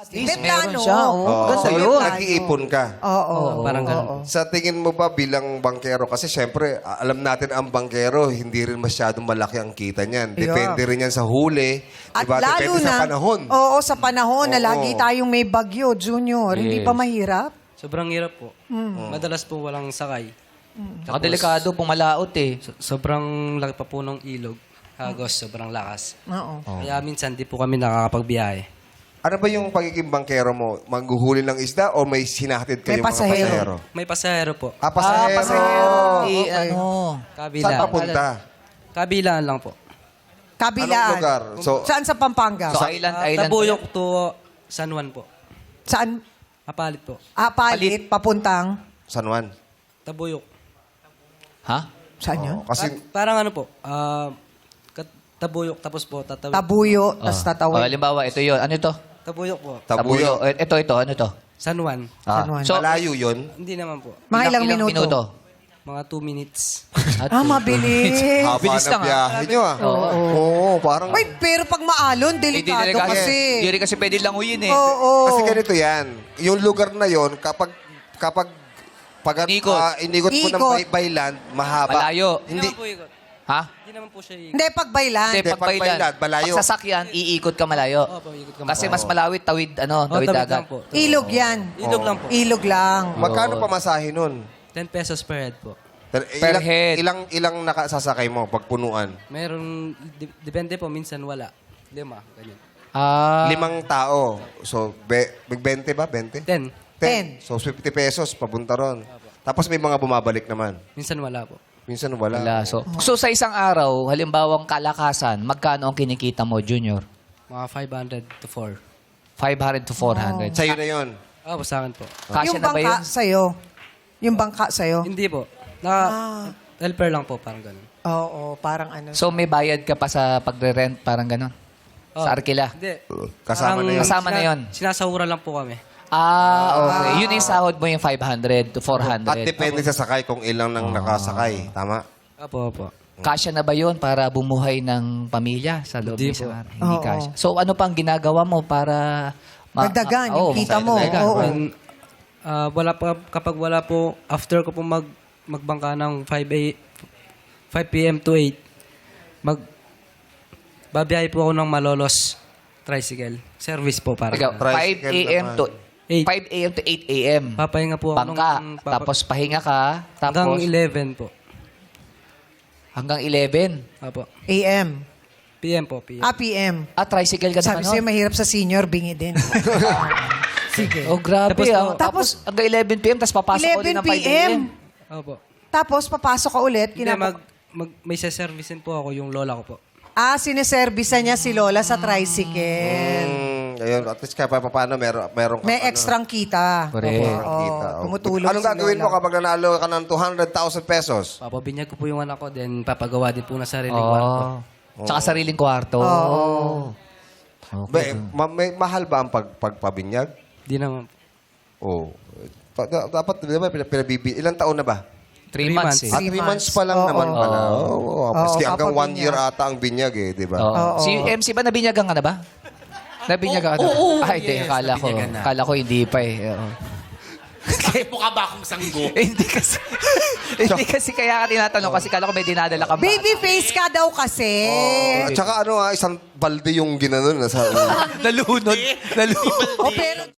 Least Bentano. meron siya. Oh. Oo, Ganda so, yun. nag-iipon ka. Oo. Parang ganun. oo. Sa tingin mo ba bilang bangkero, kasi syempre, alam natin ang bangkero, hindi rin masyadong malaki ang kita niyan. Depende rin yan sa huli. At Diba? lalo Depende na, sa panahon. Oo, sa panahon na Oo. lagi tayong may bagyo, Junior. Hindi Yes. pa mahirap? Sobrang hirap po. Madalas po walang sakay. Saka delikado, pumalaot eh. Sobrang laki pa po ng ilog. Hagos, sobrang lakas. Oo. Kaya minsan di po kami nakakapagbiyahe. Ano ba yung pagiging bangkero mo? Mangguhuli ng isda o may sinahatid May kayong mga pasahero. pasahero? May pasahero po. Pasahero. pasahero. Eh, Okay. ano? Kabila. Saan papunta? Kabilaan lang po. Kabilaan. Anong lugar? So, Saan sa Pampanga? So, island. Tabuyok to San Juan po. Saan? Apalit po. Palit, papuntang? San Juan. Tabuyok. Ha? Saan yun? Kasi, Parang ano po, Tabuyok tapos po tatawid. Tabuyo, tas Oh, tatawid. halimbawa, ito yun. Ano ito? Tabuyok po. Tabuyo. Ito. Ano ito? San Juan. Ah. San Juan. So, Malayo yun. Hindi naman po. Mga ilang minuto? Mga 2 minutes. Mabilis. Haba Bilis na lang, biyahe nyo Oo, parang... Ay, pero pag maalon, delikado kasi. Hindi rin kasi pwede lang uyin eh. Oo. Kasi ganito yan. Yung lugar na yon kapag Inikot. inikot mo ng Ikot. bayland, mahaba. Malayo. Hindi Hindi. naman po ikot. Ha? Hindi naman po siya ikot. Hindi, pag baylan. Hindi, Hindi, pag pag baylan. baylan, malayo. Pag sasakyan, iikot ka malayo. Opo, ikot ka Kasi mas malawit, tawid, tawid tawid dagat. lang po. Ilog yan. Ilog lang po. Ilog lang. Magkano pamasahe nun? 10 pesos per head po. Per Ilang, head. ilang nakasasakay mo pag punuan? Meron, depende po, minsan wala. 5, ganyan. 5 tao. So, 20 ba? 20? 10. 10. So, 50 pesos papunta ron. Tapos may mga bumabalik naman. Minsan wala po. Minsan wala. Wala. So sa isang araw, halimbawang kalakasan, magkano ang kinikita mo, Junior? Mga 500 to 4. 500 to 400. Sa'yo na yun. Opo, sa akin po. Kasya Yung na ba bangka yun? sa'yo. Yung bangka sa'yo. Hindi po. Helper lang po, parang ganun. Oo, parang ano. So may bayad ka pa sa pagre-rent, parang gano'n? Sa Arkila? Hindi. Kasama na yun. Kasama na yun. Sinasahura lang po kami. Okay. Yun yung sahod mo yung 500 to At 400. depende sa sakay kung ilang nang nakasakay. Tama? Opo. Kasya na ba yun para bumuhay ng pamilya sa loob ng Hindi isang po. araw? Hindi Oo. kasya. So ano pang ginagawa mo para... Dagdagan, yung kita mo. dagdagan. Oo. And, wala pa, kapag wala po, after ko po magbangka ng 5 p.m. to 8, babiyahe po ako ng Malolos tricycle. Service po para. Ikaw, 5 Tricycle a.m. to naman. 5 a.m. to 8 a.m. Papahinga po ako Bangka. nung- Tapos pahinga ka. hanggang Tapos 11 po. hanggang 11. Opo. AM. PM po, PM. PM. Tricycle ka Sabi naman sa'yo, nun. mahirap sa senior, bingi din. Sige. Oh, grabe. Tapos po- Tapos hanggang 11 p.m. Tapos papasok ulit 11 ng 5 a.m. Opo. Tapos, papasok ka ulit. Hindi, may saservicein po ako yung lola ko po. Sineservisa niya si Lola sa tricycle. Ayun, at least kahit paano meron May extrang kita. Correct. Oo, kita. tumutulong Anong si gagawin mo Lola. kapag nanalo ka ng 200,000 pesos? Papabinyag ko po yung anak ko, then papagawa din po na sariling kwarto. Tsaka sariling kwarto. Oo. Okay. May mahal ba ang pagpabinyag? Di naman po. Oo. Dapat, di ba, pinabibi. Ilang taon na ba? 3 months eh. 3 months pa lang naman pala. Oo. Maski hanggang 1 papabinyag. year ata ang binyag eh, di ba? Oo. Si MC ba nabinyagan ka na ba? Nabinyagan ka na? Ay, hindi. Kala ko hindi pa eh. Oo. Mukha ba akong sanggo? hindi kasi kaya ka tinatanong kasi kala ko may dinadala ka ba? Baby face ka daw kasi. At saka isang balde yung ginanon. Nalunod. O, pero...